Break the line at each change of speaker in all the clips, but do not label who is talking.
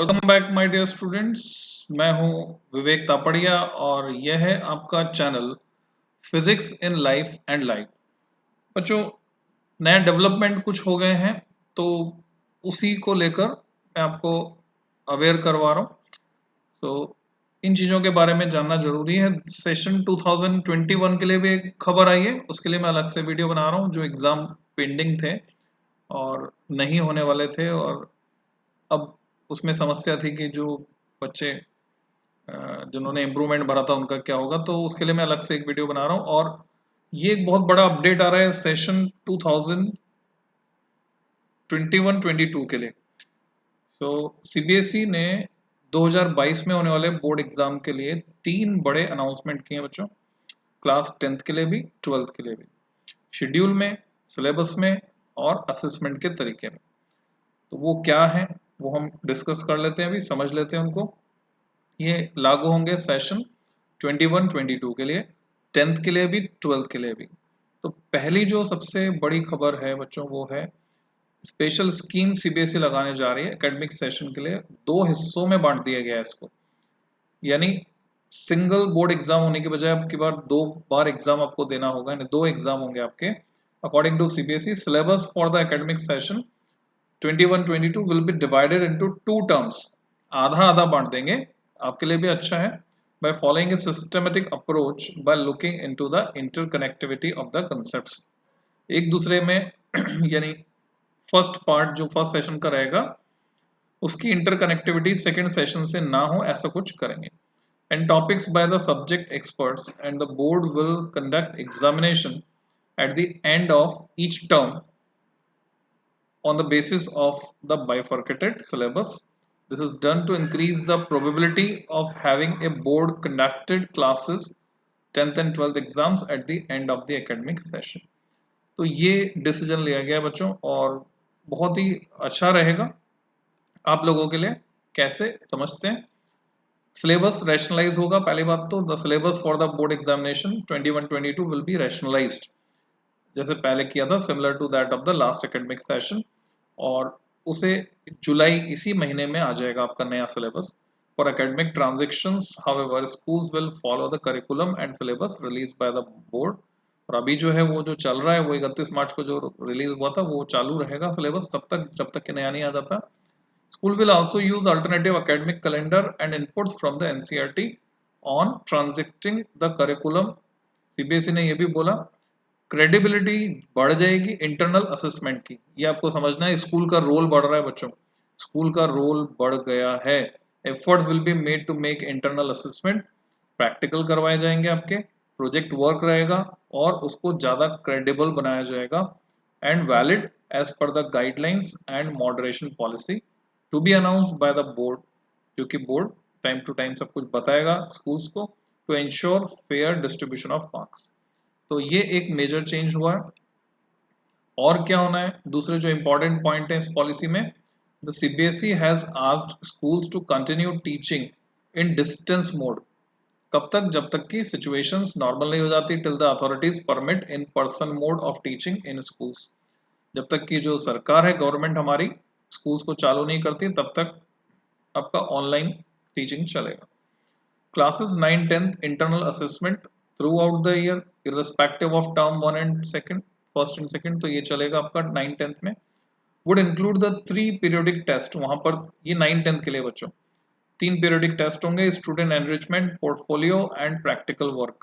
Welcome back my dear students. मैं हूं विवेक तापड़िया और यह है आपका channel physics in life and life. बच्चों, नया डेवलपमेंट कुछ हो गए हैं तो उसी को लेकर मैं आपको अवेयर करवा रहा हूं। तो इन चीज़ों के बारे में जानना जरूरी है। सेशन 2021 के लिए भी एक खबर आई है, उसके लिए मैं अलग से वीडियो बना रहा हूँ। जो एग्ज़ाम पेंडिंग थे और नहीं होने वाले थे, और अब उसमें समस्या थी कि जो बच्चे जिन्होंने इम्प्रूवमेंट भरा था उनका क्या होगा, तो उसके लिए मैं अलग से एक वीडियो बना रहा हूँ। और ये एक बहुत बड़ा अपडेट आ रहा है सेशन 2021-22 के लिए। तो सीबीएसई ने 2022 में होने वाले बोर्ड एग्जाम के लिए 3 बड़े अनाउंसमेंट किए हैं बच्चों, क्लास 10th के लिए भी 12th के लिए भी, शेड्यूल में, सिलेबस में और असेसमेंट के तरीके में। तो वो क्या है वो हम डिस्कस कर लेते हैं, अभी समझ लेते हैं उनको। ये लागू होंगे सेशन 21-22 के लिए, 10th के लिए भी 12th के लिए भी। तो पहली जो सबसे बड़ी खबर है बच्चों वो है स्पेशल स्कीम सीबीएसई लगाने जा रही है एकेडमिक सेशन के लिए। 2 हिस्सों में बांट दिया गया है इसको, यानी सिंगल बोर्ड एग्जाम होने के बजाय अब की बार 2 बार एग्जाम आपको देना होगा, यानी 2 एग्जाम होंगे आपके। According to CBSE, syllabus for the academic session 21-22 will be divided into 2 terms। आधा आधा बांट देंगे, आपके लिए भी अच्छा है। by following a systematic approach by looking into the interconnectivity of the concepts। एक दूसरे में यानी फर्स्ट पार्ट जो फर्स्ट सेशन का रहेगा उसकी इंटरकनेक्टिविटी सेकंड सेशन से ना हो, ऐसा कुछ करेंगे। and topics by the subject experts, and the board will conduct examination at the end of each term on the basis of the bifurcated syllabus. This is done to increase the probability of having a board conducted classes 10th and 12th exams at the end of the academic session। तो ये decision लिया गया बच्चों और बहुत ही अच्छा रहेगा आप लोगों के लिए। कैसे समझते हैं? सिलेबस रैशनलाइज होगा। पहली बात तो the syllabus for the board examination 21-22 will be rationalised, जैसे पहले किया था, similar to that of the last academic session. और उसे जुलाई इसी महीने में आ जाएगा आपका नया syllabus. For academic transactions however schools will follow the curriculum and syllabus release by the board. और अभी जो है वो जो चल रहा है वो 31 मार्च को जो रिलीज हुआ था वो चालू रहेगा सिलेबस तब तक जब तक कि नया नहीं आ जाता। School will also use alternative academic calendar and inputs from the NCERT on transacting the curriculum। CBSE ने ये भी बोला क्रेडिबिलिटी बढ़ जाएगी इंटरनल असेसमेंट की। ये आपको समझना है, स्कूल का रोल बढ़ रहा है बच्चों, स्कूल का रोल बढ़ गया है। Efforts will be made to make internal assessment, practical करवाए जाएंगे आपके, प्रोजेक्ट वर्क रहेगा और उसको ज़्यादा क्रेडिबल बनाया जाएगा and valid as per the guidelines and moderation policy to be announced by the board, क्योंकि बोर्ड टाइम टू टाइम सब कुछ बताएगा स्कूल्स को to ensure fair distribution of marks. तो ये एक मेजर चेंज हुआ है। और क्या होना है दूसरे जो इंपॉर्टेंट पॉइंट है इस पॉलिसी में, the CBSE has asked schools to continue teaching in distance mode. कब तक? जब तक कि सिचुएशंस नॉर्मल नहीं हो जाती, till the authorities permit in person mode of teaching in schools. जब तक कि जो सरकार है, गवर्नमेंट हमारी, स्कूल्स को चालू नहीं करती तब तक आपका ऑनलाइन टीचिंग चलेगा। Classes 9-10th internal assessment throughout the year irrespective of term 1 and 2nd, first and second, तो ये चलेगा आपका 9-10th में। would include the 3 periodic test। वहां पर ये 9-10th के लिए बच्चों 3 periodic test होंगे, student enrichment, portfolio and practical work,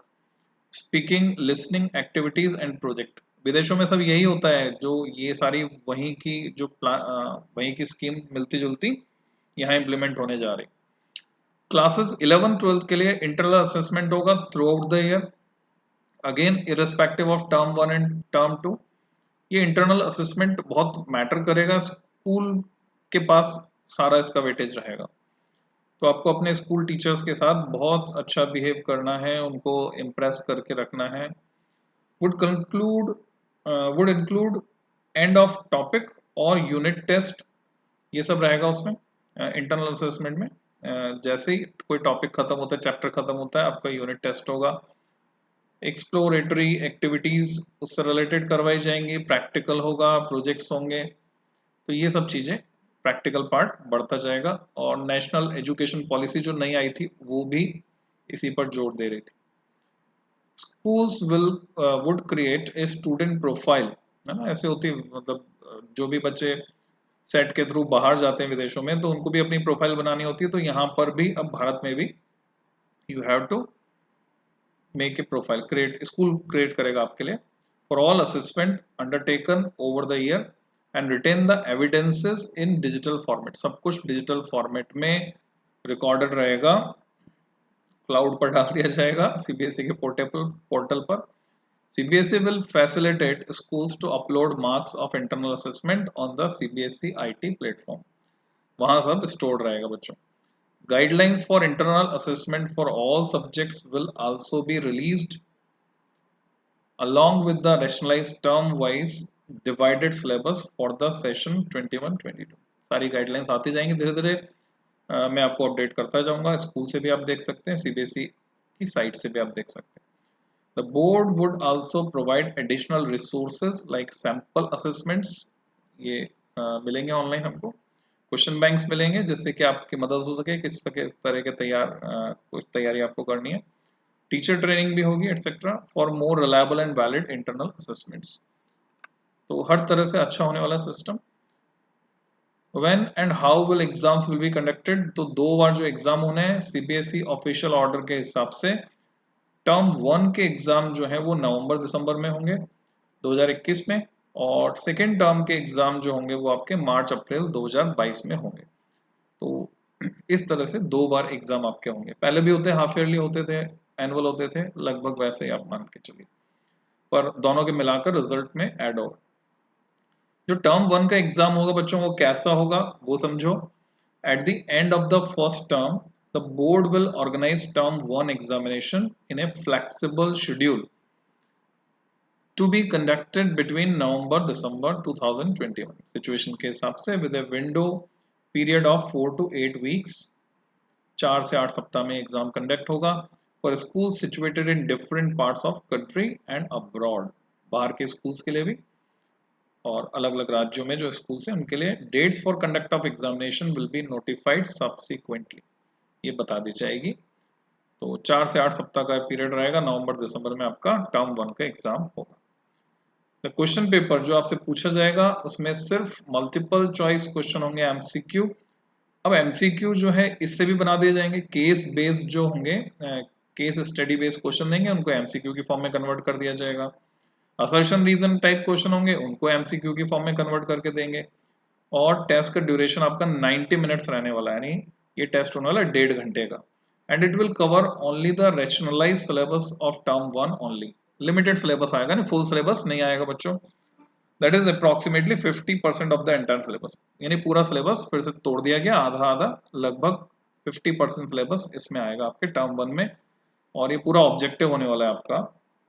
speaking, listening, activities and project। विदेशों में सब यही होता है, जो ये सारी वहीं की जो वहीं की स्कीम मिलती जुलती यहाँ इम्प्लीमेंट होने जा रही। क्लासेस 11-12 के लिए इंटरनल असेसमेंट होगा through out the year, again irrespective of term 1 and term 2। ये इंटरनल असेसमेंट बहुत मैटर करेगा, स्कूल के पास सारा इसका वेटेज रहेगा। तो आपको अपने स्कूल टीचर्स के साथ बहुत अच्छा बिहेव करना है, उनको इम्प्रेस करके रखना है। Would conclude would include end of topic और यूनिट टेस्ट, ये सब रहेगा उसमें इंटरनल असेसमेंट में। जैसे ही कोई टॉपिक खत्म होता है, चैप्टर खत्म होता है, आपका यूनिट टेस्ट होगा। एक्सप्लोरेटरी एक्टिविटीज उससे रिलेटेड करवाई जाएंगी, प्रैक्टिकल होगा, प्रोजेक्ट्स होंगे। तो ये सब चीज़ें प्रैक्टिकल पार्ट बढ़ता जाएगा और नेशनल एजुकेशन पॉलिसी जो नई आई थी वो भी इसी पर जोर दे रही थी। Schools will would create a student profile, है ना, ऐसे होती है, मतलब जो भी बच्चे सेट के थ्रू बाहर जाते हैं विदेशों में तो उनको भी अपनी प्रोफाइल बनानी होती है, तो यहाँ पर भी अब भारत में भी you have to make a profile, create, school create करेगा आपके लिए for all assessment undertaken over the year and retain the evidences in digital format, सब कुछ डिजिटल फॉर्मेट में रिकॉर्डेड रहेगा, क्लाउड पर डाल दिया जाएगा सीबीएसई के पोर्टल पर। CBSE will facilitate schools to upload marks of internal assessment on the CBSE IT platform, वहां सब stored रहेगा बच्चों। Guidelines for internal assessment for all subjects will also be released along with the rationalized term-wise divided syllabus for the session 21-22। सारी guidelines आती जाएंगी धीरे धीरे, मैं आपको अपडेट करता जाऊंगा। स्कूल से भी आप देख सकते हैं, सीबीएसई की साइट से भी आप देख सकते हैं। The board would also provide additional resources like sample assessments, ये मिलेंगे ऑनलाइन हमको, क्वेश्चन बैंक्स मिलेंगे जिससे कि आपकी मदद हो सके किस तरह के कुछ तैयारी आपको करनी है, टीचर ट्रेनिंग भी होगी etcetera for more reliable and valid internal assessments. तो हर तरह से अच्छा होने वाला system. When and how will exams will be conducted, तो 2 बार जो एग्जाम होने हैं सीबीएसई ऑफिशियल ऑर्डर के हिसाब से, टर्म 1 के एग्जाम जो है वो नवंबर दिसंबर में होंगे 2021 में, और सेकेंड टर्म के एग्जाम जो होंगे वो आपके मार्च अप्रैल 2022 में होंगे। तो इस तरह से 2 बार एग्जाम आपके होंगे, पहले भी होते हाफ ईयरली होते थे, एनुअल होते थे, लगभग वैसे ही आप मान के चलिए, पर दोनों के मिलाकर रिजल्ट में ऐड होगा। जो टर्म 1 का एग्जाम होगा बच्चों वो कैसा होगा वो समझो। At the end of the first term the board will organize term 1 examination in a flexible schedule to be conducted between November December 2021 situation के हिसाब से with a window period of 4 to 8 weeks, 4 से 8 सप्ताह में exam conduct होगा for schools situated in different parts of country and abroad, बाहर के schools के लिए भी और अलग अलग राज्यों में जो स्कूल्स हैं उनके लिए। Dates for conduct of examination will be notified subsequently, ये बता दी जाएगी। तो 4 से 8 सप्ताह का पीरियड रहेगा, नवंबर दिसंबर में आपका टर्म 1 का एग्जाम होगा। तो क्वेश्चन पेपर जो आपसे पूछा जाएगा उसमें सिर्फ मल्टीपल चॉइस क्वेश्चन होंगे, एमसीक्यू। अब एमसीक्यू जो है इससे भी बना दिए जाएंगे, केस बेस्ड जो होंगे, केस स्टडी बेस्ड क्वेश्चन देंगे उनको एमसीक्यू की फॉर्म में कन्वर्ट कर दिया जाएगा। असर्शन रीजन टाइप क्वेश्चन होंगे उनको एमसीक्यू की फॉर्म में कन्वर्ट करके देंगे। और टेस्ट का ड्यूरेशन आपका 90 मिनट्स रहने वाला है, यानी ये टेस्ट होने वाला है 1.5 घंटे का। And it will cover only the rationalised syllabus of term 1 only, limited syllabus आएगा, नहीं फुल सिलेबस नहीं आएगा बच्चों। That is approximately 50% of the entire syllabus, यानी पूरा सिलेबस फिर से तोड़ दिया गया, आधा आधा, लगभग 50% सिलेबस इसमें आएगा आपके टर्म 1 में, और ये पूरा ऑब्जेक्टिव होने वाला है आपका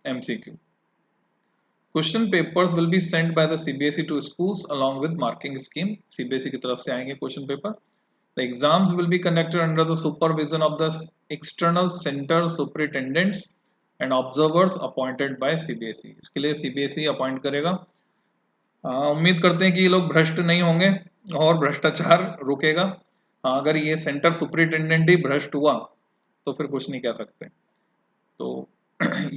MCQ. Question papers will be sent by the CBSE to schools along with marking scheme, CBSE की तरफ से आएंगे question paper. The exams will be conducted under the supervision of the external center superintendents and observers appointed by CBSE, इसके लिए CBSE appoint करेगा। उम्मीद करते हैं कि ये लोग भ्रष्ट नहीं होंगे और भ्रष्टाचार रुकेगा। अगर ये सेंटर सुपरिटेंडेंट ही भ्रष्ट हुआ तो फिर कुछ नहीं कह सकते, तो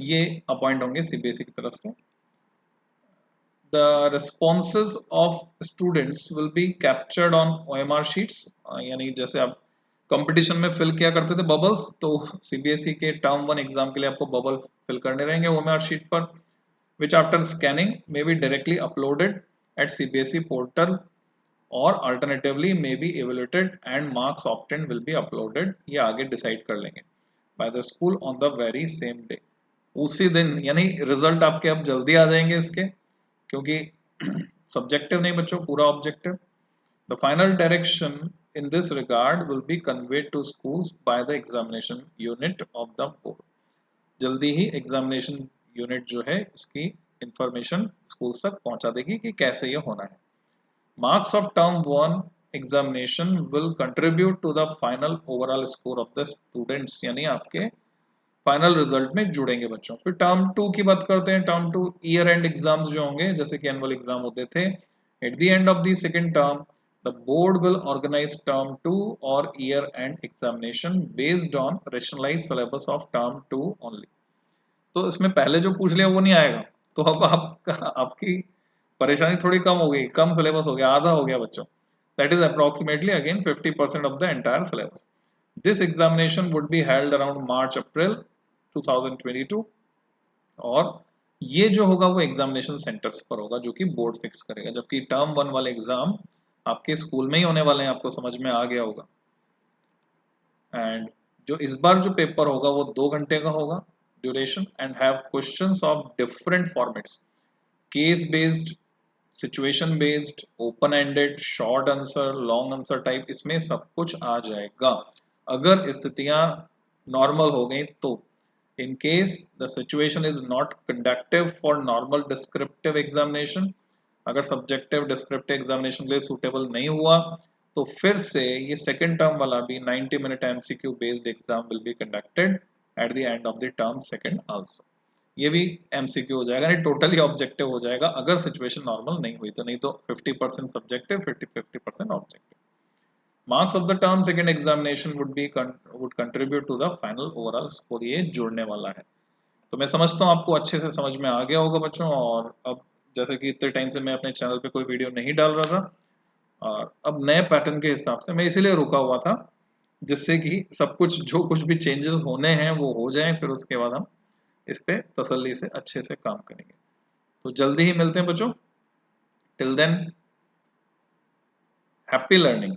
ये अपॉइंट होंगे सीबीएसई की तरफ से। The responses of students will be captured on OMR sheets, यानी जैसे आप कंपटीशन में फिल किया करते थे बबल्स, तो सीबीएसई के टर्म 1 एग्जाम के लिए आपको बबल फिल करने रहेंगे OMR शीट पर, which after scanning may be directly uploaded at CBSE portal or alternatively may be evaluated and marks obtained will be uploaded, ये आगे डिसाइड कर लेंगे by the school on the very same day, उसी दिन, यानी result आपके अब जल्दी आ जाएंगे इसके, क्योंकि सब्जेक्टिव नहीं बच्चों, पूरा objective. The final direction in this regard will be conveyed to schools by the examination unit of the board, जल्दी ही एग्जामिनेशन यूनिट जो है इसकी इंफॉर्मेशन स्कूल्स तक पहुंचा देगी कि कैसे ये होना है। Marks of term 1 examination will contribute to the final overall score of the students, यानी आपके फाइनल रिजल्ट में जुड़ेंगे बच्चों। फिर टर्म 2 की बात करते हैं। टर्म 2 ईयर एंड एग्जाम्स जो होंगे, जैसे कि एनुअल एग्जाम होते थे, at the end of the second term The board will organize term 2 or year end examination based on rationalized syllabus of term 2 only. तो इसमें पहले जो पूछ लिया वो नहीं आएगा, तो अब आपकी परेशानी थोड़ी कम हो गई, कम सिलेबस हो गया, आधा हो गया बच्चों. That is approximately again 50% of the entire syllabus. This examination would be held around March-April 2022 और ये जो होगा वो एग्जामिनेशन सेंटर्स पर होगा जो कि बोर्ड फिक्स करेगा, जबकि टर्म 1 वाले एग्जाम आपके स्कूल में ही होने वाले हैं, आपको समझ में आ गया होगा. एंड जो इस बार जो पेपर होगा वो 2 घंटे का होगा duration and have questions of different formats, case based, situation based, open ended, short answer, long answer type, इसमें सब कुछ आ जाएगा अगर स्थितियां नॉर्मल हो गई तो. In case the situation is not conducive for normal descriptive examination, अगर subjective descriptive examination के लिए suitable नहीं हुआ तो फिर से ये second term वाला भी 90-minute MCQ based exam will be conducted at the end of the term second also. ये भी MCQ हो जाएगा, नहीं टोटली ऑब्जेक्टिव हो जाएगा अगर सिचुएशन नॉर्मल नहीं हुई तो, नहीं तो 50% subjective, 50% objective. Marks of the term second examination would contribute to the final overall score. ये जुड़ने वाला है. तो मैं समझता हूँ आपको अच्छे से समझ में आ गया होगा बच्चों. और अब जैसे कि इतने टाइम से मैं अपने चैनल पे कोई वीडियो नहीं डाल रहा था और अब नए पैटर्न के हिसाब से मैं इसीलिए रुका हुआ था जिससे कि सब कुछ जो कुछ भी चेंजेस होने हैं वो हो जाएं, फिर उसके बाद हम इस पे तसल्ली से अच्छे से काम करेंगे. तो जल्दी ही मिलते हैं बच्चों. Till than happy learning.